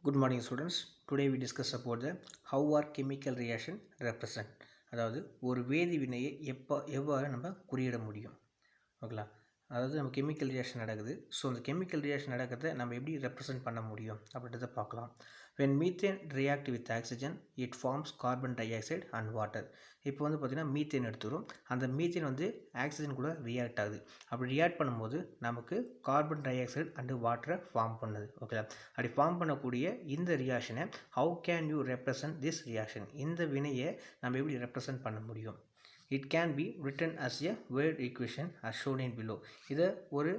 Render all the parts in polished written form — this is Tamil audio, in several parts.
Good morning students. Today we discuss about the how are chemical reaction represent. அதாவது ஒரு வேதி வினையை எவ்வாறு நம்ம குறியிட முடியும் ஓகேங்களா. அதாவது நம்ம கெமிக்கல் ரியாக்ஷன் நடக்குது. ஸோ அந்த கெமிக்கல் ரியாக்ஷன் நடக்கிறத நம்ம எப்படி ரெப்ரசென்ட் பண்ண முடியும் அப்படின்றத பார்க்கலாம். when methane react with oxygen it forms carbon dioxide and water. இப்போ வந்து பார்த்திங்கன்னா மீத்தேன் எடுத்துக்கிறோம். அந்த மீத்தேன் வந்து ஆக்சிஜன் கூட ரியாக்ட் ஆகுது. அப்படி ரியாக்ட் பண்ணும்போது நமக்கு கார்பன் டை ஆக்சைடு அண்டு வாட்டரை ஃபார்ம் பண்ணுது. ஓகேங்களா. அப்படி ஃபார்ம் பண்ணக்கூடிய இந்த ரியாக்ஷனை how can you represent this reaction, இந்த வினையை நம்ம எப்படி ரெப்ரசன்ட் பண்ண முடியும். It can be written as a word equation as shown in below. இதை ஒரு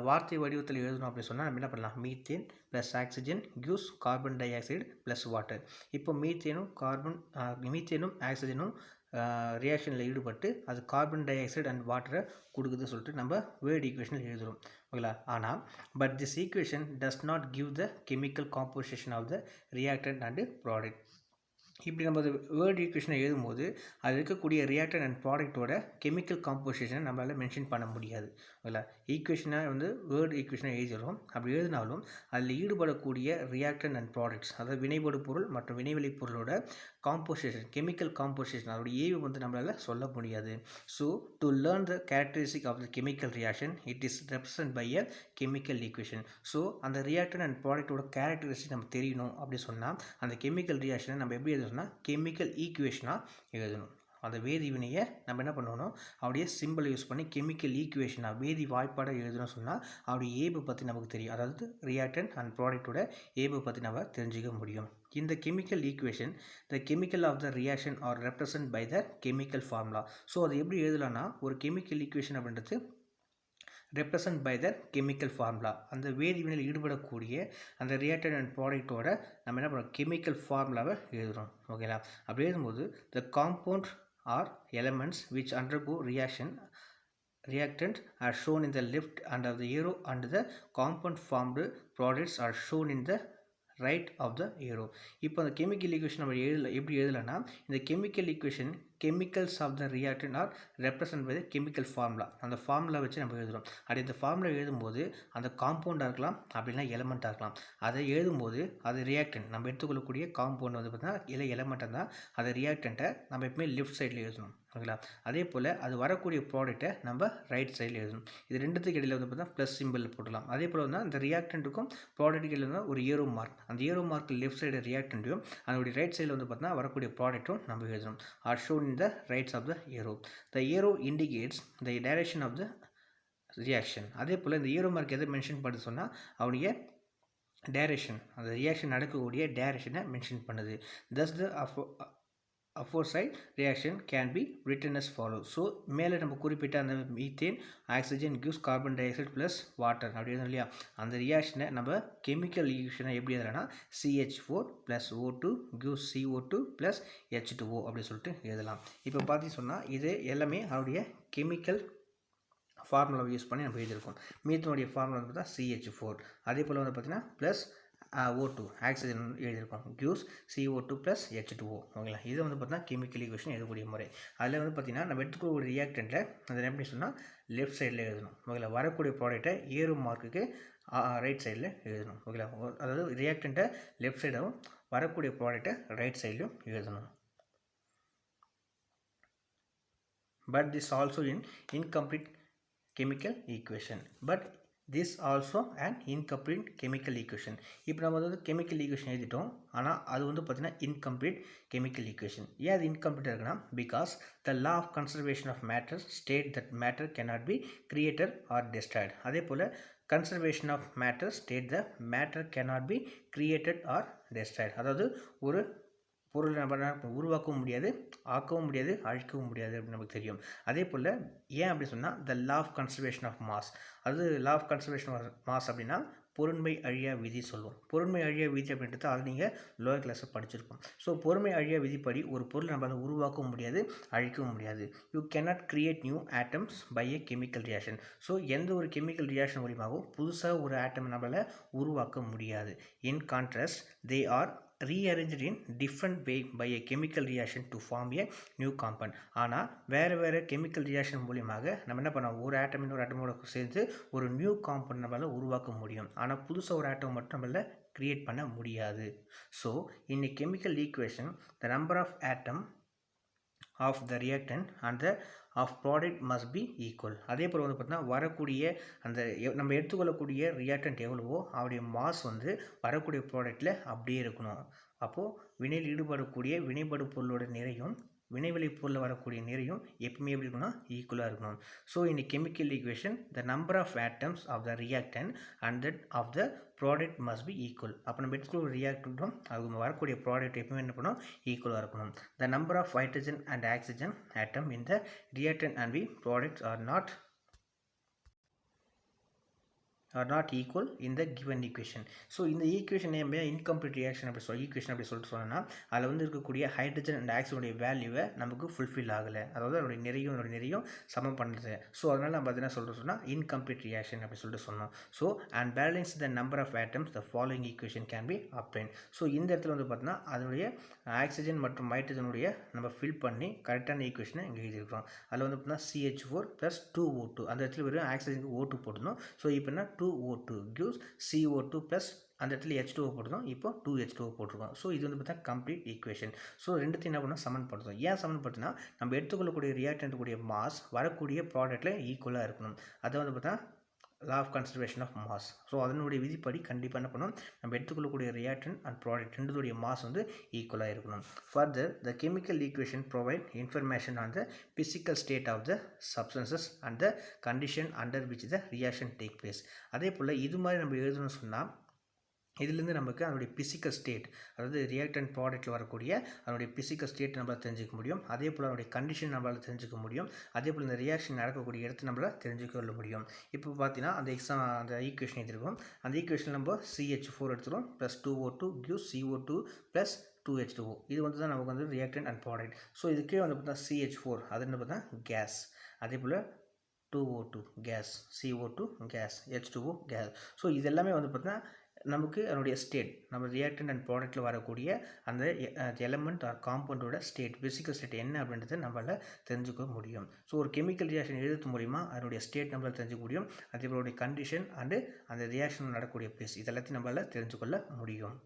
வார்த்தை வடிவத்தில் எழுதணும் அப்படின்னு சொன்னால் நம்ம என்ன பண்ணலாம். Methane plus oxygen gives carbon di oxide plus water. இப்போ மீத்தேனும் ஆக்சிஜனும் ரியாக்ஷனில் ஈடுபட்டு அது கார்பன் டை ஆக்சைடு அண்ட் வாட்டரை கொடுக்குதுன்னு சொல்லிட்டு நம்ம வேர்ட் ஈக்குவேஷனில் எழுதுகிறோம். ஓகேங்களா. ஆனால் but this equation does not give the chemical composition of the reactant and product. இப்படி நம்ம வேர்ட் ஈக்குவேஷனை எழுதும்போது அது இருக்கக்கூடிய ரியாக்டன்ட் அண்ட் ப்ராடக்ட்டோட கெமிக்கல் காம்போசிஷனை நம்மளால் மென்ஷன் பண்ண முடியாது. ஓகேங்களா. ஈக்குவேஷனாக வந்து வேர்ட் ஈக்குவேஷனை எழுதிடுறோம். அப்படி எழுதினாலும் அதில் ஈடுபடக்கூடிய ரியாக்டன்ட் அண்ட் ப்ராடக்ட்ஸ், அதாவது வினைபடு பொருள் மற்றும் வினைவிலை பொருளோட காம்போசிஷன், கெமிக்கல் காம்போசிஷன், அதோடைய ஏவு வந்து நம்மளால் சொல்ல முடியாது. So to learn the characteristic of the chemical reaction it is represent by a chemical equation. So அந்த ரியாக்டன்ட் அண்ட் ப்ராடக்ட்டோட கேரக்டரிஸ்டிக் நம்ம தெரியணும் அப்படி சொன்னால் அந்த கெமிக்கல் ரியாக்ஷனை நம்ம எப்படி எழுதணும்னா கெமிக்கல் ஈக்குவேஷனாக எழுதணும். அந்த வேதி வினையை நம்ம என்ன பண்ணணும், அவருடைய சிம்பிள் யூஸ் பண்ணி கெமிக்கல் ஈக்குவேஷனாக வேதி வாய்ப்பாடாக எழுதணும்னு சொன்னால் அவருடைய ஏபு பற்றி நமக்கு தெரியும். அதாவது ரியாக்டன்ட் அண்ட் ப்ராடக்ட்டோட ஏபு பற்றி நம்ம தெரிஞ்சுக்க முடியும். இந்த chemical equation the chemical of the reaction are represent by the chemical formula. So அது எப்படி எழுதலாம்னா ஒரு கெமிக்கல் ஈக்குவேஷன் அப்படின்றது represent by the chemical formula. அந்த வேதிவினையில் ஈடுபடக்கூடிய அந்த ரியாக்டன்ட் அண்ட் ப்ராடக்ட்டோட நம்ம என்ன பண்ணுறோம் கெமிக்கல் ஃபார்முலாவை எழுதுகிறோம். ஓகேங்களா. அப்படி எழுதும்போது the compound are elements which undergo reactant are shown in the left hand of the arrow and the compound formed products are shown in the right of the arrow. இப்போ அந்த கெமிக்கல் ஈக்குவேஷன் நம்ம எப்படி எழுதலைன்னா இந்த chemical equation chemicals of the reactant are represent by the chemical formula. அந்த ஃபார்முலா வச்சு நம்ம எழுதுகிறோம். அப்படி இந்த ஃபார்முலா எழுதும்போது அந்த காம்பவுண்டாக இருக்கலாம் அப்படின்னா எலமெண்ட்டாக இருக்கலாம். அதை எழுதும்போது அது ரியாக்டன் நம்ம எடுத்துக்கொள்ளக்கூடிய காம்பவுண்ட் வந்து பார்த்தீங்கன்னா இல்லை எலமெண்ட்டாக இருந்தால் அதை ரியாக்டண்ட்டை நம்ம எப்பவுமே லெஃப்ட் சைடில் எழுதணும். ஓகேங்களா. அதே போல் அது வரக்கூடிய ப்ராடக்ட்டை நம்ம ரைட் சைடில் எழுதணும். இது ரெண்டுத்துக்கு இடையில் வந்து பார்த்தா ப்ளஸ் சிம்பிள் போடலாம். அதே போல் வந்து அந்த ரியாக்டண்ட்டுக்கும் ப்ராடக்ட்டுக்கு இடையில் வந்து ஒரு ஏரோ மார்க், அந்த ஏரோ மார்க் லெஃப்ட் சைடு ரியாக்டண்ட்டையும் அதனுடைய ரைட் சைடில் வந்து பார்த்தீங்கன்னா வரக்கூடிய ப்ராடக்ட்டும் நம்ம எழுதணும். Are shown in the rights of the arrow. The arrow indicates the direction of the reaction. அதே போல் இந்த ஏரோ மார்க் எதை மென்ஷன் பண்ண சொன்னால் அவனுடைய டைரக்ஷன், அந்த ரியாக்ஷன் நடக்கக்கூடிய டைரக்ஷனை மென்ஷன் பண்ணுது. தஸ் த aforesaid reaction can be written as follows. So மேலே நம்ம குறிப்பிட்ட அந்த methane oxygen gives carbon di oxide plus water அப்படி எழுதணும் இல்லையா. அந்த ரியாக்ஷனை நம்ம கெமிக்கல் ஈக்குவேஷனை எப்படி எழுதலாம்னா CH4 plus O2 gives CO2 plus H2O அப்படி சொல்லிட்டு எழுதலாம். இப்போ பார்த்தீங்கன்னா சொன்னால் இது எல்லாமே அவருடைய கெமிக்கல் ஃபார்முலாவை யூஸ் பண்ணி நம்ம எழுதியிருக்கோம். மீத்தனுடைய ஃபார்முலா வந்து பார்த்தா CH4. அதே போல் வந்து பார்த்தீங்கன்னா ப்ளஸ் O2 ஆக்சிஜன் எழுதியிருக்கோம் கிவ்ஸ் CO2 ப்ளஸ் H2O. ஓகேங்களா. இது வந்து பார்த்தீங்கன்னா கெமிக்கல் ஈக்குவேஷன் எழுதக்கூடிய முறை. அதில் வந்து பார்த்திங்கன்னா நம்ம எடுத்துக்கூடிய ஒரு ரியாக்டண்ட்டில் அதை எப்படி சொன்னால் லெஃப்ட் சைடில் எழுதணும். ஓகேங்களா. வரக்கூடிய ப்ராடக்ட்டை ஏரோ மார்க்குக்கு ரைட் சைடில் எழுதணும். ஓகேங்களா. அதாவது ரியாக்டண்ட்டை லெஃப்ட் சைடாகவும் வரக்கூடிய ப்ராடக்ட்டை ரைட் சைட்லையும் எழுதணும். But this also incomplete chemical equation. But this also an incomplete chemical equation. இப்போ நம்ம வந்து chemical equation எழுதிட்டோம். ஆனால் அது வந்து பார்த்திங்கன்னா incomplete chemical equation. ஏன் அது incomplete இருக்குன்னா because the law of conservation of matter state that matter cannot be created or destroyed. அதே போல் conservation of matter state that matter cannot be created or destroyed. அதாவது ஒரு பொருள் நம்ம உருவாக்கவும் முடியாது, ஆக்கவும் முடியாது, அழிக்கவும் முடியாது அப்படின்னு நமக்கு தெரியும். அதே போல் ஏன் அப்படி சொன்னால் the law of conservation of mass, அது law of conservation of mass அப்படின்னா பொருண்மை அழியா விதி சொல்லுவோம். பொருண்மை அழியா விதி அப்படின்றது அது நீங்கள் லோயர் கிளாஸில் படிச்சிருப்போம். ஸோ பொருண்மை அழியா விதிப்படி ஒரு பொருள் நம்மளால் உருவாக்கவும் முடியாது, அழிக்கவும் முடியாது. You cannot create new atoms by a chemical reaction. So எந்த ஒரு கெமிக்கல் ரியாக்ஷன் மூலியமாகவும் புதுசாக ஒரு ஆட்டம் நம்மளால் உருவாக்க முடியாது. இன் contrast they are rearranged in different way by a chemical reaction to form a new compound. ஆனால் வேறு கெமிக்கல் ரியாக்ஷன் மூலியமாக நம்ம என்ன பண்ணோம், ஒரு ஆட்டம் இன்னொரு ஆட்டமோட சேர்ந்து ஒரு நியூ காம்பவுண்ட் நம்மளால் உருவாக்க முடியும். ஆனால் புதுசாக ஒரு ஆட்டம் மட்டும் நம்மளால் கிரியேட் பண்ண முடியாது. So in a chemical equation the number of atom of the reactant and the of product must be equal. அதே போல் வந்து பார்த்தீங்கன்னா வரக்கூடிய அந்த நம்ம எடுத்துக்கொள்ளக்கூடிய ரியாக்டன்ட் எவ்வளவோ அவருடைய மாஸ் வந்து வரக்கூடிய ப்ராடக்டில் அப்படியே இருக்கணும். அப்போது வினையில் ஈடுபடக்கூடிய வினைபடு பொருளோட நிறையும் வினைவிளை பொருளில் வரக்கூடிய நிறையும் எப்பவுமே எப்படி இருக்குன்னா ஈக்குவலாக இருக்கணும். So in chemical equation the number of atoms of the reactant and that of the product must be equal. அப்போ நம்ம எடுத்துக்கிற ஒரு ரியாக்டும் அது வரக்கூடிய ப்ராடக்ட் எப்பவுமே என்ன பண்ணணும், ஈக்குவலாக இருக்கணும். The number of hydrogen and oxygen atom in the reactant and the products are not equal in the given equation. So இந்த ஈக்குவேஷன் நம்ம இன்கம்ப்ளீட் ரியாக்ஷன் ஈக்குவேஷன் அப்படி சொல்லிட்டு சொன்னோன்னா அதில் வந்து இருக்கக்கூடிய ஹைட்ரஜன் அண்ட் ஆக்சிஜனுடைய வேல்யூவை நமக்கு ஃபுல்ஃபில் ஆகலை, அதாவது அதோடைய நிறையும் சமம் பண்ணுறது. ஸோ அதனால் நம்ம என்ன சொல்கிறோம் சொன்னால் இன்கம்ப்ளீட் ரியாக்ஷன் அப்படி சொல்லிட்டு சொன்னோம். So and balance the number of atoms the following equation can be obtain. So இந்த இடத்துல வந்து பார்த்தீங்கன்னா அதனுடைய ஆக்சிஜன் மற்றும் ஹைட்ரஜனுடைய நம்ம ஃபில் பண்ணி கரெக்டான ஈக்குவேஷனை இங்கே எழுதியிருக்கிறோம். அதில் வந்து பார்த்தீங்கன்னா CH4 + 2O2 அந்த இடத்துல வெறும் ஆக்சிஜனுக்கு O2 போட்டுருந்தோம். ஸோ இப்போ என்ன 2O2 gives CO2 + அந்த இடத்துல H2O போட்டுருக்கோம், இப்போ 2H2O போட்டிருக்கோம். ஸோ இது வந்து பார்த்தா கம்ப்ளீட் ஈக்குவேஷன். ஸோ ரெண்டுத்தையும் என்ன பண்ணால் சமன்படுத்தும். ஏன் சமன்படுத்தினா நம்ம எடுத்துக்கொள்ளக்கூடிய ரியாக்டன்ட் கூடிய மாஸ் வரக்கூடிய ப்ராடக்ட்டில் ஈக்குவலாக இருக்கணும். அதை வந்து பார்த்தா law of conservation of mass. So அதனுடைய விதிப்படி கண்டிப்பாக என்ன பண்ணணும், நம்ம எடுத்துக்கொள்ளக்கூடிய ரியாக்டன்ட் அண்ட் ப்ராடக்ட் ரெண்டுடைய மாஸ் வந்து ஈக்குவலாக இருக்கணும். Further the chemical equation provide information on the physical state of the substances and the condition under which the reaction take place. அதே போல் இது மாதிரி நம்ம எழுதணும்னு சொன்னால் இதிலேருந்து நமக்கு அதனுடைய பிசிக்கல் ஸ்டேட், அதாவது ரியாக்டன்ட் ப்ராடக்ட்டில் வரக்கூடிய அதனுடைய பிசிக்கல் ஸ்டேட் நம்மளால் தெரிஞ்சுக்க முடியும். அதே போல் அதனுடைய கண்டிஷன் நம்மளால் தெரிஞ்சுக்க முடியும். அதே போல் இந்த ரியாக்ஷன் நடக்கக்கூடிய இடத்த நம்மளால் தெரிஞ்சுக்கொள்ள முடியும். இப்போ பார்த்தீங்கன்னா அந்த ஈக்குவேஷன் எடுத்துருக்கோம். அந்த ஈக்குவேஷன் நம்ம CH4 எடுத்துகிறோம் + 2O2 gives CO2 + 2H2O. இது வந்து தான் நமக்கு வந்து ரியாக்டன்ட் அண்ட் ப்ராடக்ட். ஸோ இதுக்கே வந்து பார்த்தா CH4 அது என்ன பார்த்தா கேஸ், அதே போல் 2O2 gas, CO2 gas, H2O gas. So இது எல்லாமே வந்து பார்த்தீங்கன்னா நமக்கு அதனுடைய ஸ்டேட், நம்ம ரியாக்டன்ட் அண்ட் ப்ராடக்ட்டில் வரக்கூடிய அந்த எலமெண்ட் ஆர் காம்பவுண்டோட ஸ்டேட், பிசிக்கல் ஸ்டேட் என்ன அப்படின்றத நம்மளால் தெரிஞ்சுக்க முடியும். ஸோ ஒரு கெமிக்கல் ரியாக்ஷன் எழுதுறது மூலிமா அதனுடைய ஸ்டேட் நம்மளால் தெரிஞ்சுக்க முடியும். அதே போல கண்டிஷன் அண்டு அந்த ரியாக்ஷன் நடக்கக்கூடிய பிளேஸ் இதெல்லாத்தையும் நம்மளால் தெரிஞ்சுக்கொள்ள முடியும்.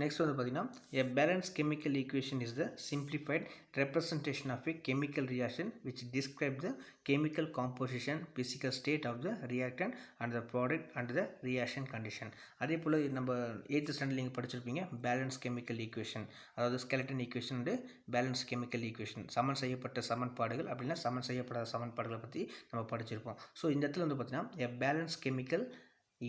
நெக்ஸ்ட் வந்து பார்த்தீங்கன்னா a balanced chemical equation is the simplified representation of a chemical reaction which describes the chemical composition, physical state of the reactant and the product and the reaction condition. அதே போல் நம்ம 8th ஸ்டாண்டர்ட் நீங்கள் படிச்சிருப்பீங்க பேலன்ஸ் கெமிக்கல் ஈக்குவேஷன், அதாவது skeleton equation and balance chemical equation, சமன் செய்யப்பட்ட சமன்பாடுகள் அப்படின்னா சமன் செய்யப்படாத சமன்பாடுகளை பற்றி நம்ம படிச்சிருப்போம். ஸோ இந்த இடத்துல வந்து பார்த்தீங்கன்னா a balanced chemical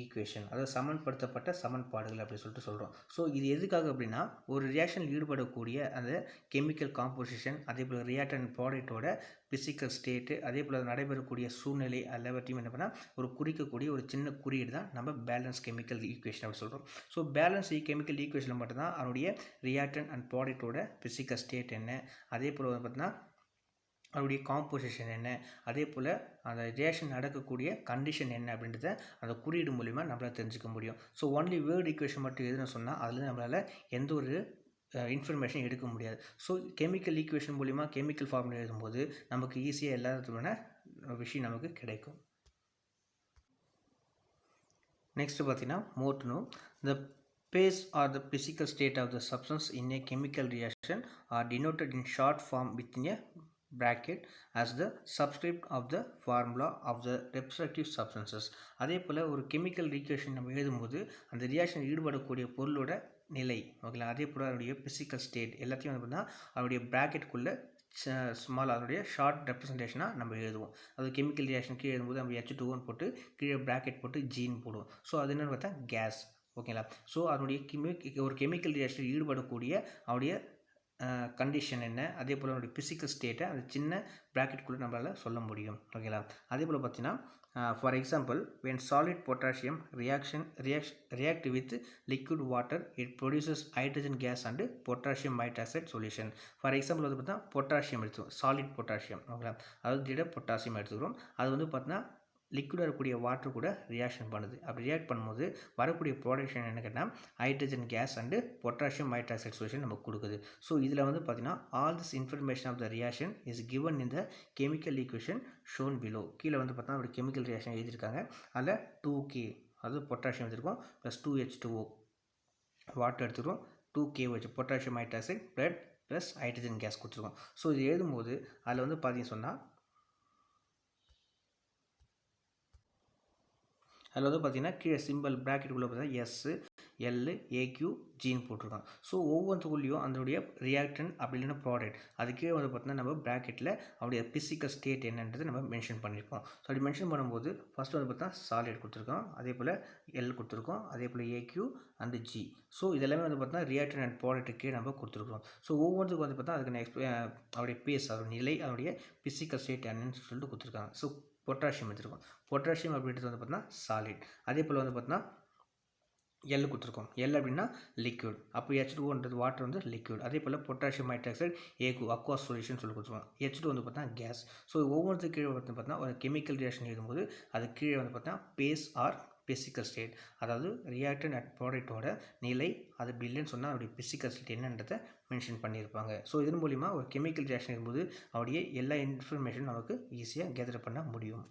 ஈக்குவேஷன், அதாவது சமன்படுத்தப்பட்ட சமன்பாடுகள் அப்படி சொல்லிட்டு சொல்கிறோம். ஸோ இது எதுக்காக அப்படின்னா ஒரு ரியாக்ஷன் ஈடுபடக்கூடிய அந்த கெமிக்கல் காம்போசிஷன், அதே போல் ரியாக்டன்ட் ப்ராடக்டோட பிசிக்கல் ஸ்டேட்டு, அதே போல் நடைபெறக்கூடிய சூழ்நிலை எல்லாவற்றையும் என்ன பண்ணால் ஒரு குறிக்கக்கூடிய ஒரு சின்ன குறியீடு தான் நம்ம பேலன்ஸ் கெமிக்கல் ஈக்குவேஷன் அப்படி சொல்கிறோம். ஸோ பேலன்ஸ் கெமிக்கல் ஈக்குவேஷனில் மட்டும்தான் அவருடைய ரியாக்டன்ட் அண்ட் ப்ராடக்டோட பிசிக்கல் ஸ்டேட் என்ன, அதே போல் பார்த்தீங்கன்னா அதோடைய காம்போசிஷன் என்ன, அதே போல் அந்த ரியாக்ஷன் நடக்கக்கூடிய கண்டிஷன் என்ன அப்படின்றத அந்த குறியீடு மூலிமா நம்மளால் தெரிஞ்சுக்க முடியும். ஸோ ஒன்லி வேர்டு ஈக்குவேஷன் மட்டும் எதுன்னு சொன்னால் அதில் நம்மளால் எந்த ஒரு இன்ஃபர்மேஷன் எடுக்க முடியாது. ஸோ கெமிக்கல் ஈக்குவேஷன் மூலிமா கெமிக்கல் ஃபார்முலா எழுதும்போது நமக்கு ஈஸியாக எல்லாத்துக்கான விஷயம் நமக்கு கிடைக்கும். நெக்ஸ்ட்டு பார்த்தீங்கன்னா more to know the phase or the physical state of the substance in a chemical reaction are denoted in short form within a bracket as the subscript of the formula of the respective substances. அதே போல் ஒரு கெமிக்கல் ஈக்குவேஷன் நம்ம எழுதும்போது அந்த ரியாக்ஷன் ஈடுபடக்கூடிய பொருளோட நிலை, ஓகேங்களா, அதே போல் அதனுடைய பிசிக்கல் ஸ்டேட் எல்லாத்தையும் வந்து பார்த்தீங்கன்னா அதனுடைய ப்ராக்கெட்டுக்குள்ளே ஸ்மால் அதனுடைய ஷார்ட் ரெப்ரசன்டேஷனாக நம்ம எழுதுவோம். அது கெமிக்கல் ரியாக்ஷன் கீழே எழுதும்போது நம்ம H2O போட்டு கீழே ப்ராக்கெட் போட்டு ஜீன் போடுவோம். ஸோ அது என்னென்னு பார்த்தா கேஸ், ஓகேங்களா. ஸோ அதனுடைய ஒரு கெமிக்கல் ரியாக்ஷன் ஈடுபடக்கூடிய அவருடைய கண்டிஷன் என்ன, அதே போல் அதனுடைய பிசிக்கல் ஸ்டேட்டை அந்த சின்ன ப்ராக்கெட்டுக்குள்ளே நம்மளால் சொல்ல முடியும், ஓகேங்களா. அதே போல் பார்த்தீங்கன்னா for example when solid potassium react with liquid water it produces hydrogen gas and potassium hydroxide solution. For example வந்து பார்த்தா பொட்டாசியம் எடுத்துக்கிறோம், சாலிட் பொட்டாசியம், ஓகேங்களா, அதாவது திட பொட்டாசியம் எடுத்துக்கிறோம். அது வந்து பார்த்தீங்கன்னா லிக்விடாக இருக்கக்கூடிய வாட்டர் கூட ரியாக்ஷன் பண்ணுது. அப்படி ரியாக்ட் பண்ணும்போது வரக்கூடிய ப்ராடக்ஷன் என்ன கேட்டால் hydrogen gas and potassium hydroxide solution நமக்கு கொடுக்குது. ஸோ இதில் வந்து பார்த்திங்கன்னா all this information of the reaction is given in the chemical equation shown below. கீழே வந்து பார்த்தா அப்படி கெமிக்கல் ரியாக்ஷன் எழுதியிருக்காங்க. அதில் 2K அதாவது பொட்டாசியம் எடுத்துருக்கோம் ப்ளஸ் 2H2O வாட்டர் எடுத்துக்கிறோம், 2KOH potassium hydroxide plus hydrogen case கொடுத்துருக்கோம். ஸோ இது எழுதும்போது அதில் வந்து பார்த்தீங்கன்னு சொன்னால் அதில் வந்து பார்த்திங்கன்னா கீழே சிம்பிள் ப்ராக்கெட்டுக்குள்ளே பார்த்தீங்கன்னா SLAQGன்னு போட்டிருக்கோம். ஸோ ஒவ்வொன்றுக்குள்ளேயும் அதனுடைய ரியாக்டன் அப்படி இல்லைன்னா ப்ராடக்ட் அது கீழே வந்து பார்த்தீங்கன்னா நம்ம ப்ராக்கெட்டில் அவருடைய ஃபிசிக்கல் ஸ்டேட் என்னன்றது நம்ம மென்ஷன் பண்ணியிருக்கோம். ஸோ அப்படி மென்ஷன் பண்ணும்போது ஃபஸ்ட்டு வந்து பார்த்தீங்கன்னா சாலிட் கொடுத்துருக்கோம், அதே போல் L கொடுத்துருக்கோம், அதே போல் AQ அண்டு G. ஸோ இதெல்லாமே வந்து பார்த்தீங்கன்னா ரியாக்டன் அண்ட் ப்ராடக்ட்டுக்கே நம்ம கொடுத்துருக்கோம். ஸோ ஒவ்வொன்றுக்கும் வந்து பார்த்தா அதுக்கு அவருடைய பேஸ் அதோட நிலை அதனுடைய ஃபிசிக்கல் ஸ்டேட் என்னன்னு சொல்லிட்டு கொடுத்துருக்காங்க. ஸோ பொட்டாசியம் எடுத்துருக்கோம், பொட்டாசியம் அப்படின்றது வந்து பார்த்தீங்கன்னா சாலிட், அதே போல் வந்து பார்த்தீங்கன்னா L கொடுத்துருக்கோம், L அப்படின்னா லிக்விட், அப்போ H2ஓன்றது வாட்டர் வந்து லிக்விட், அதே போல் பொட்டாசியம் ஹைட்ராக்சைடு அக்வாஸ் சொல்யூஷன் சொல்லி கொடுத்துருவோம். H2 வந்து பார்த்தா கேஸ். ஸோ ஒவ்வொன்றுக்கு கீழே வந்து பார்த்தா ஒரு கெமிக்கல் ரியாக்ஷன் எழுதும்போது அது கீழே வந்து பார்த்தா பேஸ் ஆர் ஃபிசிக்கல் ஸ்டேட், அதாவது ரியாக்டன் அட் ப்ராடக்டோட நிலை அது பில்லுன்னு சொன்னால் அவருடைய ஃபிசிக்கல் ஸ்டேட் என்னன்றதை மென்ஷன் பண்ணியிருப்பாங்க. ஸோ இதன் மூலிமா ஒரு கெமிக்கல் ரியாக்ஷன் இருக்கும்போது அவருடைய எல்லா இன்ஃபர்மேஷன் நமக்கு ஈஸியாக கேதர் பண்ண முடியும்.